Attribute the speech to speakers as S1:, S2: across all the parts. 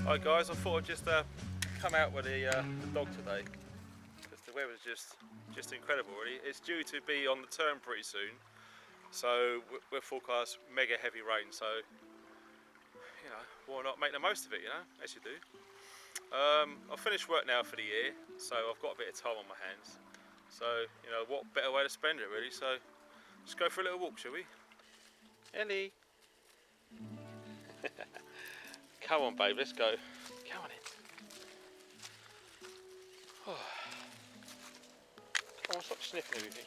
S1: Hi guys, I thought I'd just come out with the dog today because the weather's just incredible really. It's due to be on the turn pretty soon, so we're forecast mega heavy rain, so you know, why not make the most of it, you know, as you do. I've finished work now for the year, so I've got a bit of time on my hands, so you know, what better way to spend it really, so let's go for a little walk, shall we? Ellie! Come on babe, let's go. Come on in. Oh. Come on, stop sniffing everything.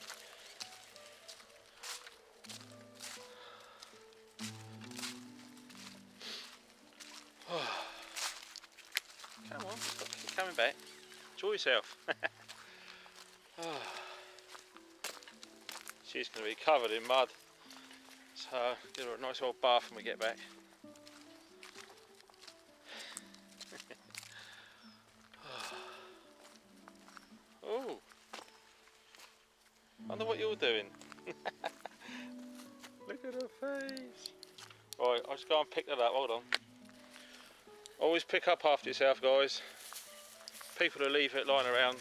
S1: Oh. Come on, stop keep coming back. Enjoy yourself. Oh. She's going to be covered in mud, so give her a nice old bath when we get back. Oh, I wonder what you're doing. Look at her face. Right, I'll just go and pick that up, hold on. Always pick up after yourself, guys. People who leave it lying around,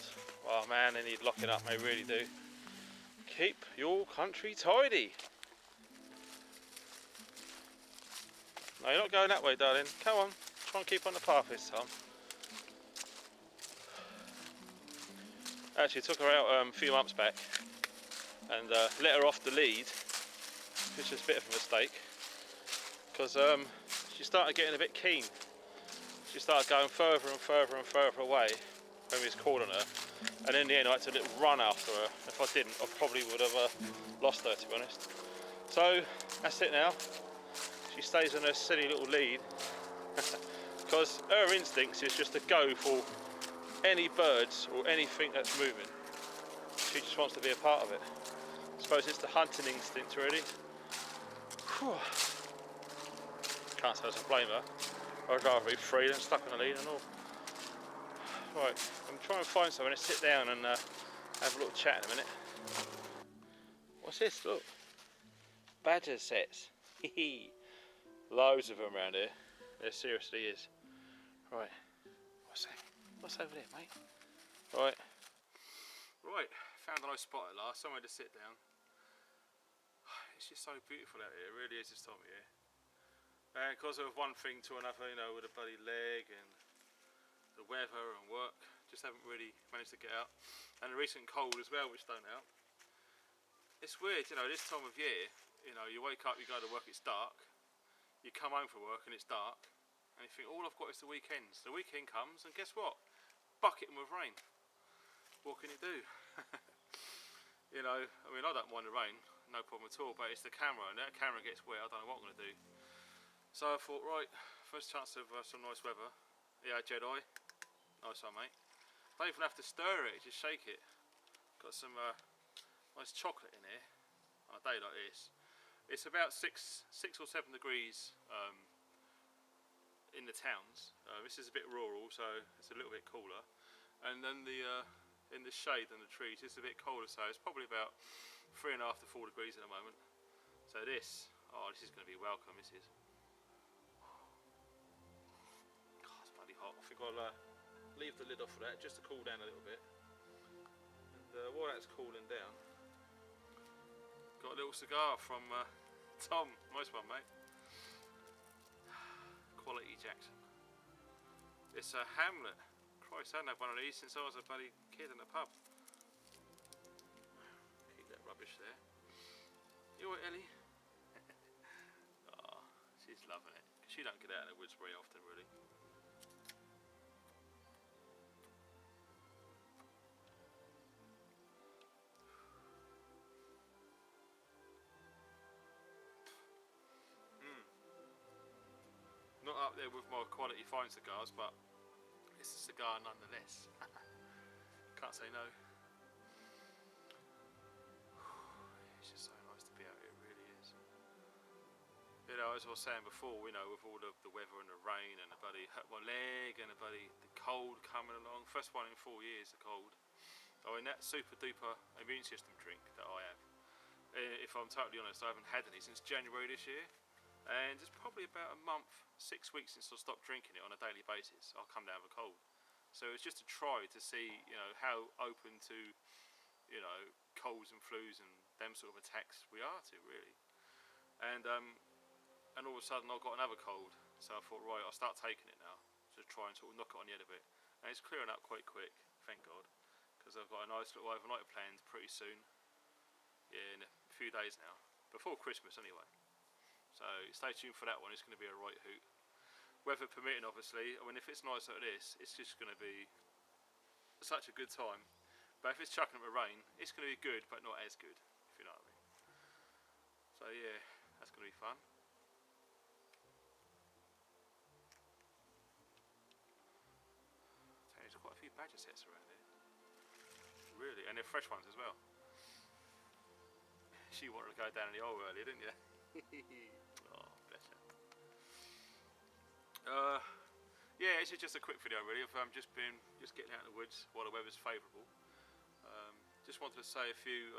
S1: oh man, they need locking up, they really do. Keep your country tidy. No, you're not going that way, darling. Come on, try and keep on the path this time. Actually, took her out a few months back and let her off the lead, which was a bit of a mistake because she started getting a bit keen. She started going further and further and further away when we was calling her, and in the end I had to little run after her. If I didn't, I probably would have lost her, to be honest. So that's it now. She stays on her silly little lead because her instincts is just to go for any birds or anything that's moving. She just wants to be a part of it. I suppose it's the hunting instinct really. Whew. Can't say I can blame her. I'd rather be free than stuck on a lead and all. Right, I'm trying to find somewhere to sit down and have a little chat in a minute. What's this? Look. Badger sets. Loads of them around here. There seriously is. Right. What's that? What's over there, mate? Right. Right, found a nice spot at last, somewhere to sit down. It's just so beautiful out here, it really is this time of year. And because of one thing to another, you know, with a bloody leg and the weather and work, just haven't really managed to get out. And the recent cold as well, which don't help. It's weird, you know, this time of year, you know, you wake up, you go to work, it's dark. You come home from work and it's dark. And you think, all I've got is the weekends. The weekend comes and guess what? Bucketing with rain. What can you do? You know, I mean, I don't mind the rain, no problem at all, but it's the camera, and that camera gets wet, I don't know what I'm going to do. So I thought, right, first chance of some nice weather. Yeah, Jedi. Nice one, mate. Don't even have to stir it, just shake it. Got some nice chocolate in here on a day like this. It's about 6 or 7 degrees in the towns. This is a bit rural, so it's a little bit cooler. And then in the shade and the trees, it's a bit colder, so it's probably about 3.5 to 4 degrees at the moment. So this is going to be welcome, this is. God, it's bloody hot. I think I'll leave the lid off of that just to cool down a little bit. And while that's cooling down, got a little cigar from Tom. Nice one, mate. Quality Jackson. It's a Hamlet. Christ, I haven't had one of these since I was a bloody kid in the pub. Keep that rubbish there. You alright, Ellie? Oh, she's loving it. She don't get out in the woods very often, really. Not up there with my quality fine cigars, but it's a cigar nonetheless. Can't say no. It's just so nice to be out here, it really is. You know, as I was saying before, you know, with all the weather and the rain and the bloody hurt my leg and the cold coming along. First one in 4 years, the cold. Oh, and that super duper immune system drink that I have. If I'm totally honest, I haven't had any since January this year. and it's probably about a month, 6 weeks since I stopped drinking it on a daily basis. I'll come down with a cold. So it's just a try to see, you know, how open to, you know, colds and flus and them sort of attacks we are to, really. And all of a sudden I got another cold, so I thought, right, I'll start taking it now to try and sort of knock it on the head a bit. And it's clearing up quite quick, thank God, because I've got a nice little overnight planned pretty soon. Yeah, in a few days now, before Christmas anyway. So stay tuned for that one. It's going to be a right hoot. Weather permitting, obviously. I mean, if it's nice like this, it's just going to be such a good time. But if it's chucking up with rain, it's going to be good, but not as good, if you know what I mean. So yeah, that's going to be fun. So there's quite a few badger sets around here. Really, and they're fresh ones as well. She wanted to go down in the hole earlier, didn't you? Oh, bless her. Yeah, this is just a quick video really of just getting out in the woods while the weather's favourable. Just wanted to say a few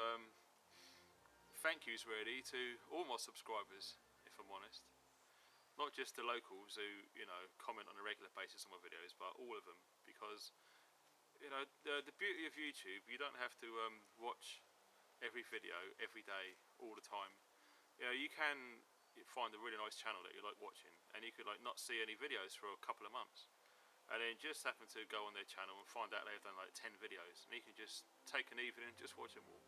S1: thank yous really to all my subscribers, if I'm honest. Not just the locals who, you know, comment on a regular basis on my videos, but all of them, because, you know, the beauty of YouTube, you don't have to watch every video every day all the time. You know, you can find a really nice channel that you like watching, and you could like not see any videos for a couple of months, and then just happen to go on their channel and find out they've done like 10 videos, and you can just take an evening and just watch them all.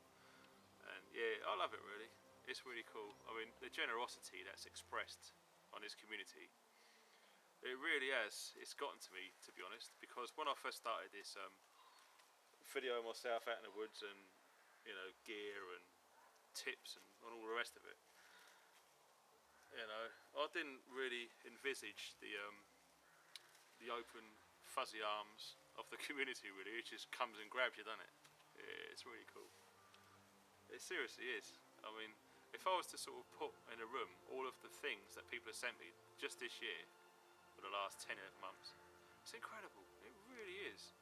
S1: And yeah, I love it really. It's really cool. I mean, the generosity that's expressed on this community, it really has. It's gotten to me, to be honest, because when I first started this video of myself out in the woods and, you know, gear and tips and all the rest of it, you know, I didn't really envisage the open fuzzy arms of the community really. It just comes and grabs you, doesn't it? Yeah, it's really cool. It seriously is. I mean, if I was to sort of put in a room all of the things that people have sent me just this year for the last 10 months, it's incredible. It really is.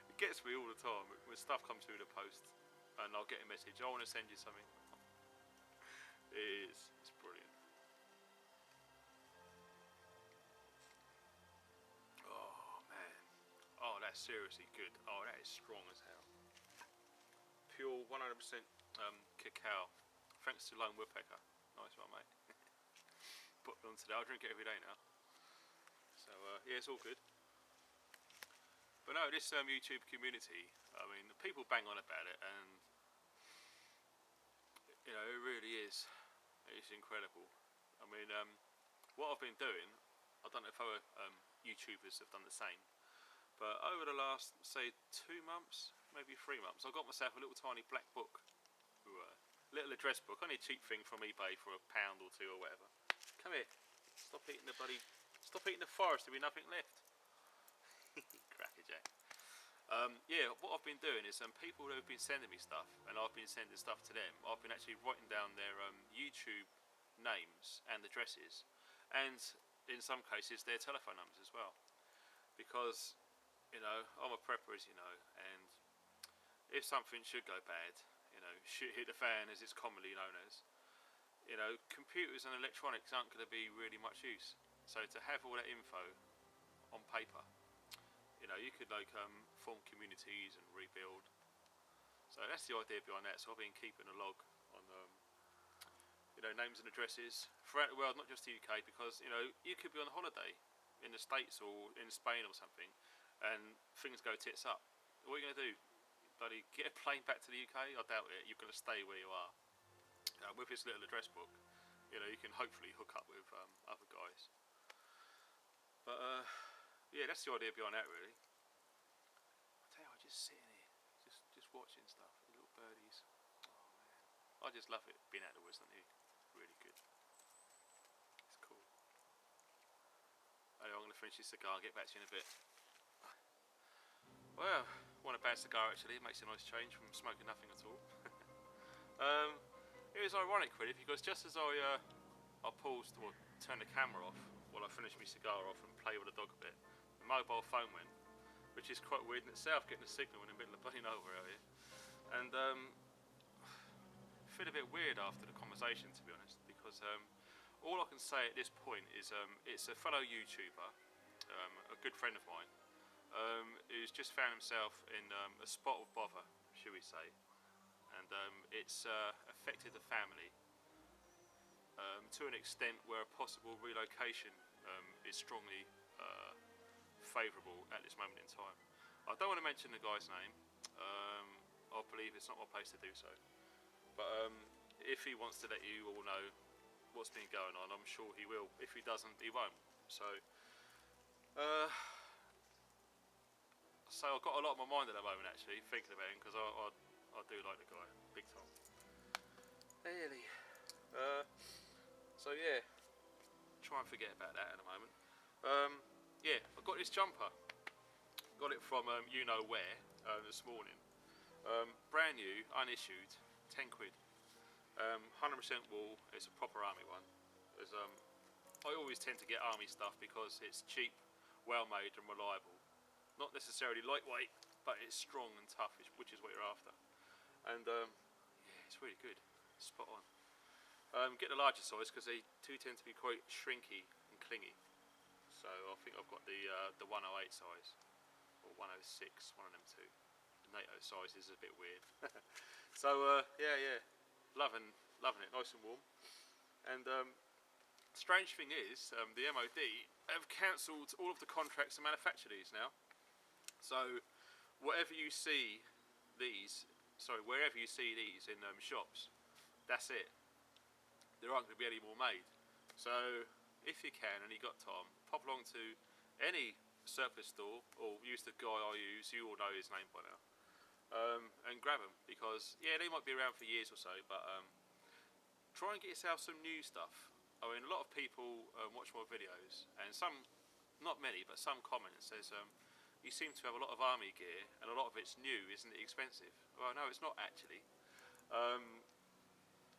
S1: It gets me all the time when stuff comes through the post and I'll get a message, I want to send you something. It is. It's brilliant. Oh man. Oh, that's seriously good. Oh, that is strong as hell. Pure 100% cacao. Thanks to Lone Woodpecker. Nice one, mate. Put it on today. I drink it every day now. So yeah, it's all good. But no, this YouTube community, I mean, people bang on about it, and you know, it really is. It's incredible. I mean, what I've been doing, I don't know if other YouTubers have done the same, but over the last, say, 2 months, maybe 3 months, I got myself a little tiny black book, little address book, only a cheap thing from eBay for £1 or 2 or whatever. Come here, stop eating the forest, there'll be nothing left. Crackerjack. Yeah, what I've been doing is people who have been sending me stuff, and I've been sending stuff to them, I've been actually writing down their YouTube names and addresses, and in some cases their telephone numbers as well, because, you know, I'm a prepper, as you know, and if something should go bad, you know, shit hit the fan as it's commonly known as, you know, computers and electronics aren't going to be really much use. So to have all that info on paper, you know, you could like form communities and rebuild. So that's the idea behind that. So I've been keeping a log on, you know, names and addresses throughout the world, not just the UK, because, you know, you could be on holiday in the States or in Spain or something, and things go tits up. What are you going to do? Bloody get a plane back to the UK? I doubt it. You're going to stay where you are. With this little address book, you know, you can hopefully hook up with other guys. But yeah, that's the idea behind that really. I tell you, I'm just sitting here, just watching stuff, the little birdies. Oh man, I just love it being out of the woods, don't you? Really good. It's cool. Anyway, I'm going to finish this cigar and get back to you in a bit. Well, want a bad cigar actually. It makes a nice change from smoking nothing at all. It was ironic really, because just as I paused or turned the camera off while I finished my cigar off and played with the dog a bit, the mobile phone went, which is quite weird in itself, getting a signal in the middle of bloody nowhere out here. And I feel a bit weird after the conversation, to be honest, because because all I can say at this point is it's a fellow YouTuber, a good friend of mine, who's just found himself in a spot of bother, shall we say, and it's affected the family to an extent where a possible relocation is strongly favourable at this moment in time. I don't want to mention the guy's name. I believe it's not my place to do so. But if he wants to let you all know what's been going on, I'm sure he will. If he doesn't, he won't. So I've got a lot on my mind at the moment, actually, thinking about him, because I do like the guy, big time. Really. So yeah, try and forget about that in a moment. Yeah, I got this jumper. Got it from you know where this morning. Brand new, unissued, 10 quid. 100% wool. It's a proper army one. I always tend to get army stuff because it's cheap, well made, and reliable. Not necessarily lightweight, but it's strong and tough, which is what you're after. And yeah, it's really good. Spot on. Get the larger size because they do tend to be quite shrinky and clingy. So I think I've got the 108 size, or 106, one of them two. The NATO size is a bit weird. So yeah, loving it, nice and warm. And strange thing is, the MOD have cancelled all of the contracts to manufacture these now. So wherever you see these in shops, that's it. There aren't going to be any more made. So if you can and you got time, pop along to any surplus store, or use the guy I use, you all know his name by now, and grab them, because yeah, they might be around for years or so, but try and get yourself some new stuff. I mean, a lot of people watch my videos, and some, not many, but some comment and says, you seem to have a lot of army gear and a lot of it's new, isn't it expensive? Well, no, it's not actually.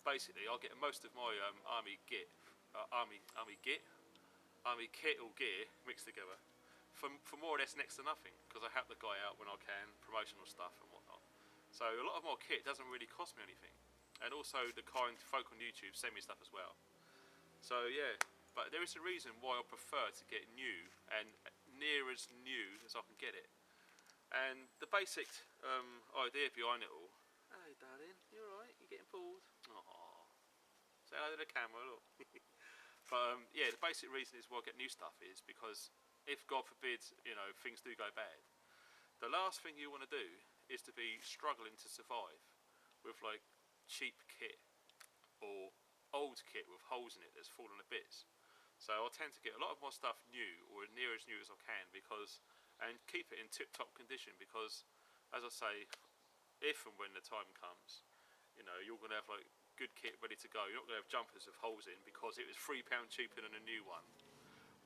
S1: Basically, I'll get most of my army kit or gear mixed together for more or less next to nothing, because I help the guy out when I can, promotional stuff and whatnot. So a lot of my kit doesn't really cost me anything, and also the kind folk on YouTube send me stuff as well. So yeah, but there is a reason why I prefer to get new and near as new as I can get it. And the basic idea behind it all. Hey darling, you alright? You getting bored? Aww. Say hello to the camera, look. But yeah, the basic reason is why I get new stuff is because if God forbid, you know, things do go bad, the last thing you want to do is to be struggling to survive with like cheap kit or old kit with holes in it that's fallen to bits. So I tend to get a lot of my stuff new, or near as new as I can, and keep it in tip-top condition, because as I say, if and when the time comes, you know, you're going to have like good kit ready to go. You're not going to have jumpers with holes in because it was £3 cheaper than a new one,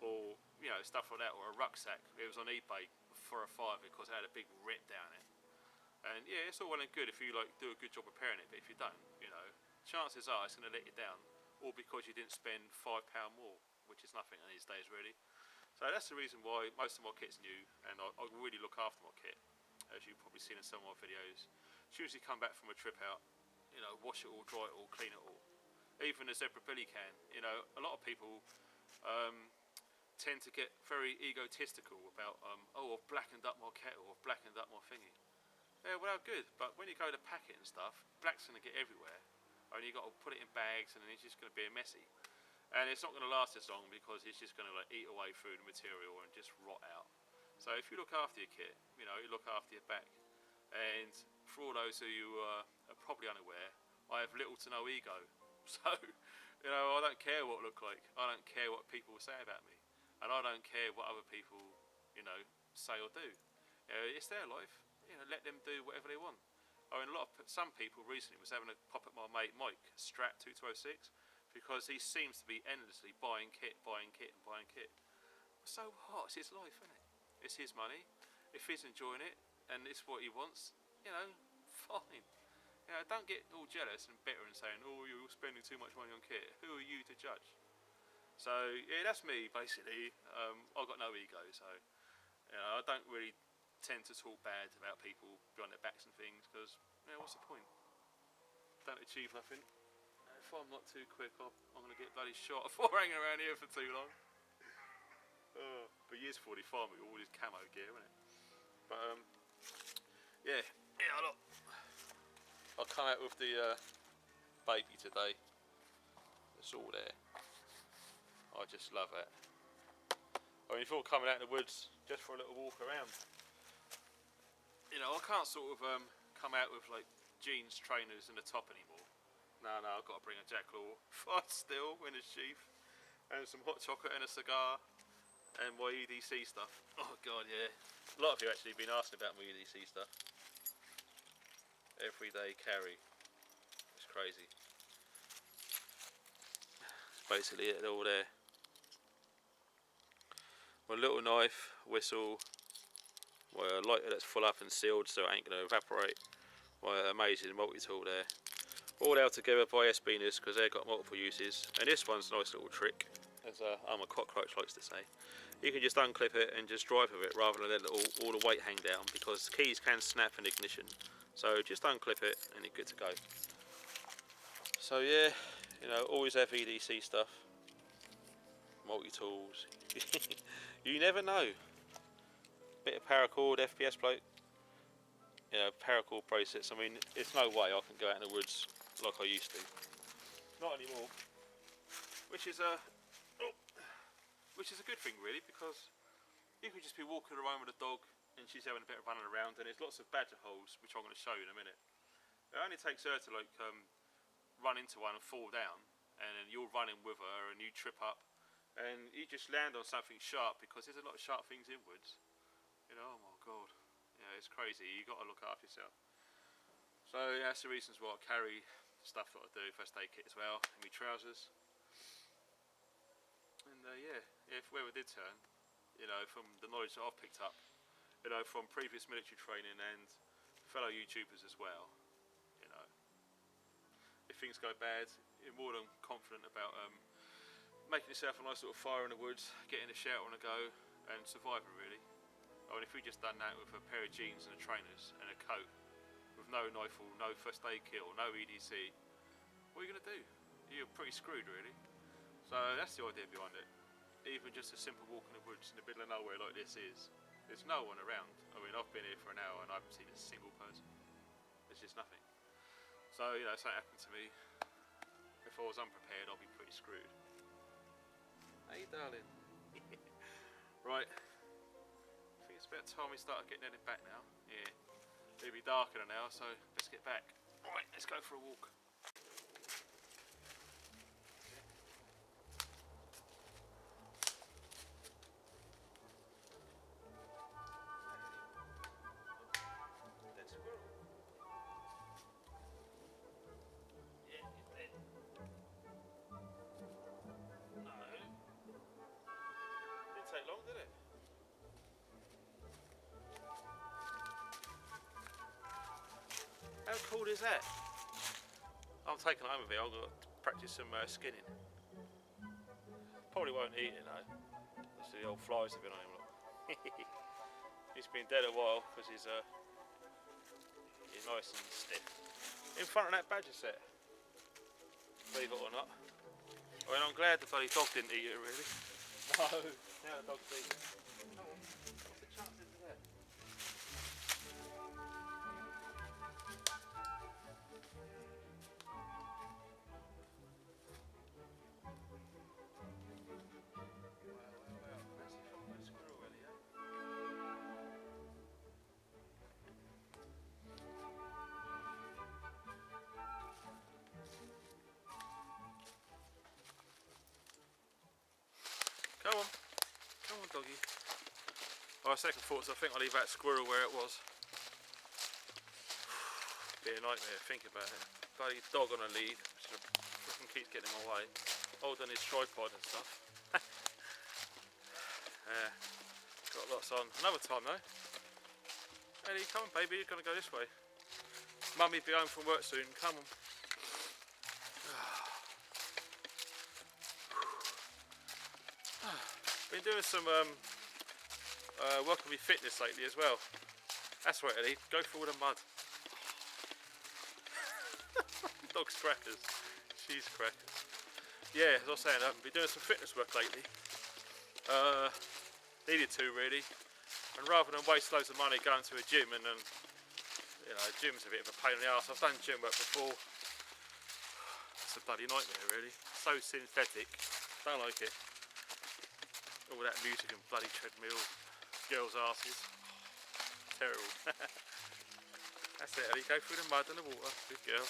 S1: or you know, stuff like that, or a rucksack. It was on eBay for a £5 because it had a big rip down it. And yeah, it's all well and good if you like do a good job repairing it, but if you don't, you know, chances are it's going to let you down, all because you didn't spend £5 more, which is nothing in these days really. So that's the reason why most of my kit's new, and I really look after my kit, as you've probably seen in some of my videos. It's usually come back from a trip out, you know, wash it all, dry it all, clean it all. Even the Zebra Billy can, you know, a lot of people tend to get very egotistical about, oh, I've blackened up my kettle, I've blackened up my thingy. Yeah, well, good, but when you go to pack it and stuff, black's going to get everywhere, and you've got to put it in bags, and it's just going to be messy. And it's not going to last as long because it's just going to like eat away through the material and just rot out. So if you look after your kit, you know, you look after your back. And for all those of you are probably unaware, I have little to no ego. So, you know, I don't care what I look like. I don't care what people say about me. And I don't care what other people, you know, say or do. You know, it's their life. You know, let them do whatever they want. I mean, some people recently was having a pop at my mate Mike, Strat 2206, because he seems to be endlessly buying kit. So what? It's his life, isn't it? It's his money. If he's enjoying it and it's what he wants, you know, fine. You know, don't get all jealous and bitter and saying, oh, you're spending too much money on kit. Who are you to judge? So yeah, that's me basically. I've got no ego, so you know, I don't really tend to talk bad about people behind their backs and things, because you know, what's the point? Don't achieve nothing. if I'm not too quick, I'm going to get bloody shot if I'm hanging around here for too long. But he is 45 with all his camo gear, isn't it? But yeah, look. I'll come out with the baby today. It's all there. I just love it. I mean, if you're coming out in the woods just for a little walk around, you know, I can't sort of come out with like jeans, trainers and a top anymore. No, I've got to bring a Jack Law Fast Steel in a sheath and some hot chocolate and a cigar and my EDC stuff. Oh god, yeah. A lot of you actually have been asking about my EDC stuff. Everyday carry. It's crazy. It's basically it all there. My little knife, whistle, my lighter that's full up and sealed so it ain't going to evaporate. My amazing multi-tool there. All held together by S-Beaners because they've got multiple uses. And this one's a nice little trick, as a cockroach likes to say. You can just unclip it and just drive with it rather than let all the weight hang down, because keys can snap in ignition. So just unclip it and you're good to go. So yeah, you know, always have EDC stuff. Multi-tools. You never know. Bit of paracord, FPS bloke. You know, paracord process. I mean, it's no way I can go out in the woods like I used to. Not anymore. Which is a good thing really, because you can just be walking around with a dog and she's having a bit of running around, and there's lots of badger holes which I'm going to show you in a minute. It only takes her to like run into one and fall down, and then you're running with her and you trip up and you just land on something sharp, because there's a lot of sharp things in woods. You know, oh my god. Yeah, it's crazy. You got to look after yourself. So yeah, that's the reasons why I carry stuff that I do, first aid kit as well, and my trousers. And yeah, if weather did turn, you know, from the knowledge that I've picked up, you know, from previous military training and fellow YouTubers as well, you know, if things go bad, you're more than confident about making yourself a nice little fire in the woods, getting a shelter on the go, and surviving really. I mean, if we just done that with a pair of jeans and a trainers and a coat, with no knife or no first aid kit or no EDC, what are you going to do? You're pretty screwed really. So that's the idea behind it. Even just a simple walk in the woods in the middle of nowhere like this is, there's no one around. I mean, I've been here for an hour and I haven't seen a single person. There's just nothing. So, you know, if something happened to me, if I was unprepared, I'll be pretty screwed. Hey darling. Right. I think it's about time we start getting headed back now. Yeah. It'll be darker now, so let's get back. Right, let's go for a walk. Take long, did it? How cool is that? I'm taking it home with me. I've got to practice some skinning. Probably won't eat it though. Just the old flies have been on him. Look. He's been dead a while because he's nice and stiff. In front of that badger set. Believe it or not. I mean, I'm glad the bloody dog didn't eat it really. No, now the dog's eating it. Come on, what's the chances of that? Wow. Massive fucking squirrel really, eh? Come on doggy. Oh, second thoughts, I think I'll leave that squirrel where it was. Be a nightmare, think about it. Bloody dog on a lead, which fucking keeps getting in my way. Holding his tripod and stuff. Yeah, got lots on. Another time though. Eddie, come on baby, you're gonna go this way. Mummy'll be home from work soon, come on. Been doing some working with fitness lately as well. That's right Eddie, go through all the mud. Dog scrappers. She's crack. Yeah, as I was saying, I've been doing some fitness work lately. Needed to really, and rather than waste loads of money going to a gym, and then, you know, gym's a bit of a pain in the arse. I've done gym work before. It's a bloody nightmare really. So synthetic. Don't like it. All that music and bloody treadmills, girls' asses. Terrible. That's it, Ellie. Go through the mud and the water. Good girl.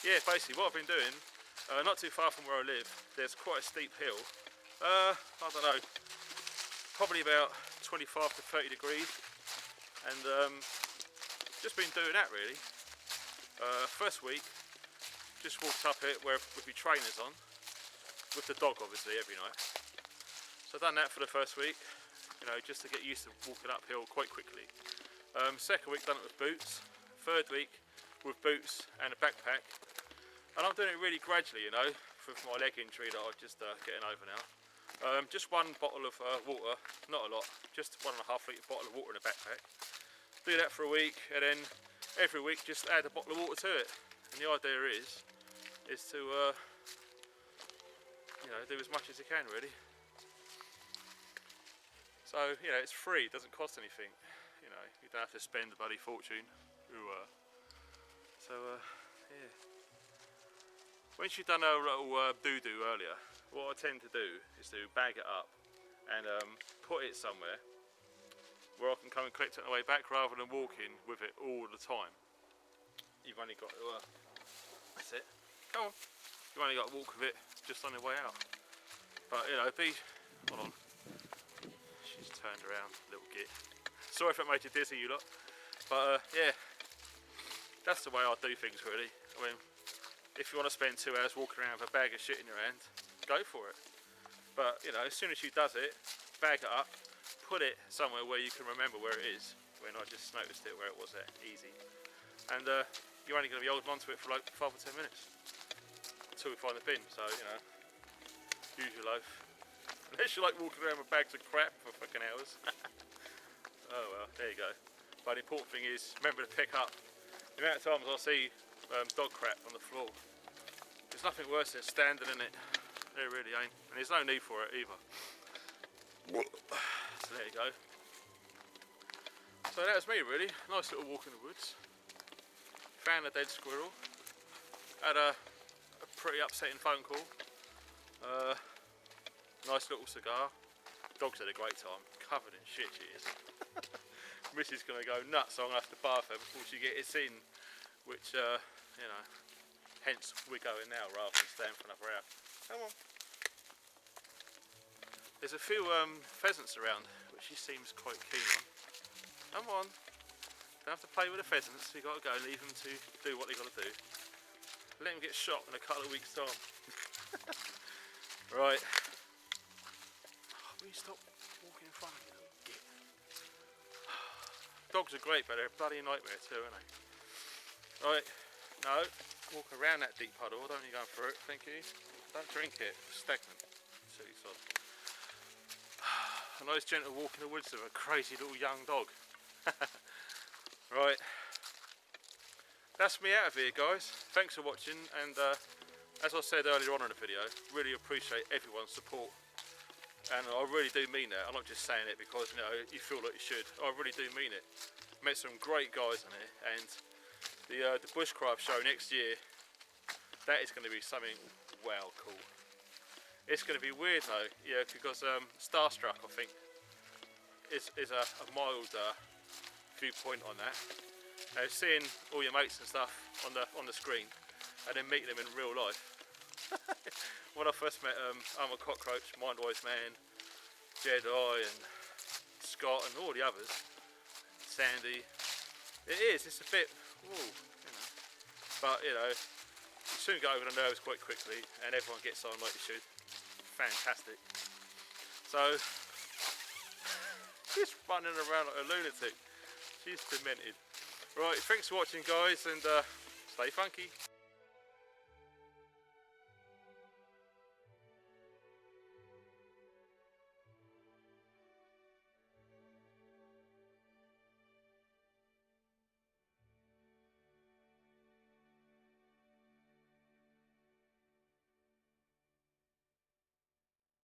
S1: Yeah, basically what I've been doing, not too far from where I live, there's quite a steep hill. I don't know, probably about 25 to 30 degrees. And just been doing that really. First week, just walked up it with my trainers on. With the dog obviously every night. So I've done that for the first week, you know, just to get used to walking uphill quite quickly. Second week done it with boots. Third week with boots and a backpack. And I'm doing it really gradually, you know, with my leg injury that I'm just getting over now. Just one bottle of water, not a lot, just 1.5 litre bottle of water in a backpack. Do that for a week, and then every week just add a bottle of water to it. And the idea is to you know, do as much as you can really. So, you know, it's free, it doesn't cost anything. You know, you don't have to spend a bloody fortune. Yeah. Once you've done a little doo-doo earlier, what I tend to do is to bag it up and put it somewhere where I can come and collect it on the way back rather than walking with it all the time. You've only got to, that's it, come on. You've only got to walk with it just on the way out. But, you know, hold on. She's turned around, little git. Sorry if it made you dizzy, you lot. But, yeah, that's the way I do things, really. I mean, if you want to spend 2 hours walking around with a bag of shit in your hand, go for it. But, you know, as soon as she does it, bag it up, put it somewhere where you can remember where it is. When I just noticed it where it was there, easy. And you're only going to be holding on to it for like 5 or 10 minutes. Until we find the bin, so, you know, use your loaf. Unless you like walking around with bags of crap for fucking hours. Oh well, there you go. But the important thing is, remember to pick up. The amount of times I see dog crap on the floor, there's nothing worse than standing in it. There really ain't. And there's no need for it either. So there you go. So that was me really. Nice little walk in the woods. Found a dead squirrel. Had a pretty upsetting phone call. Nice little cigar. Dog's had a great time. Covered in shit she is. Missy's gonna go nuts, so I'm gonna have to bath her before she gets in. Which, you know, hence we're going now rather than staying for another hour. Come on. There's a few pheasants around, which she seems quite keen on. Come on. Don't have to play with the pheasants, you gotta go, leave them to do what they gotta do. Let them get shot in a couple of weeks' time. Right. Oh, will you stop walking in front of me? Dogs are great, but they're a bloody nightmare too, aren't they? Right. No. Walk around that deep puddle, don't you go through it, thank you. Don't drink it, it's stagnant. Silly sod. A nice gentle walk in the woods of a crazy little young dog. Right. That's me out of here, guys. Thanks for watching, and as I said earlier on in the video, really appreciate everyone's support. And I really do mean that. I'm not just saying it because, you know, you feel like you should. I really do mean it. Met some great guys on here, and the Bushcraft show next year, that is going to be something well cool. It's going to be weird though, yeah, because Starstruck, I think, is a mild viewpoint on that. Seeing all your mates and stuff on the screen, and then meeting them in real life. When I first met I'm a Cockroach, Mindwise Man, Jedi, and Scott, and all the others, Sandy. It's a bit, ooh, you know. But you know, you soon get over the nerves quite quickly, and everyone gets on like you should. Fantastic. So, she's running around like a lunatic. She's demented. Right, thanks for watching, guys, and stay funky.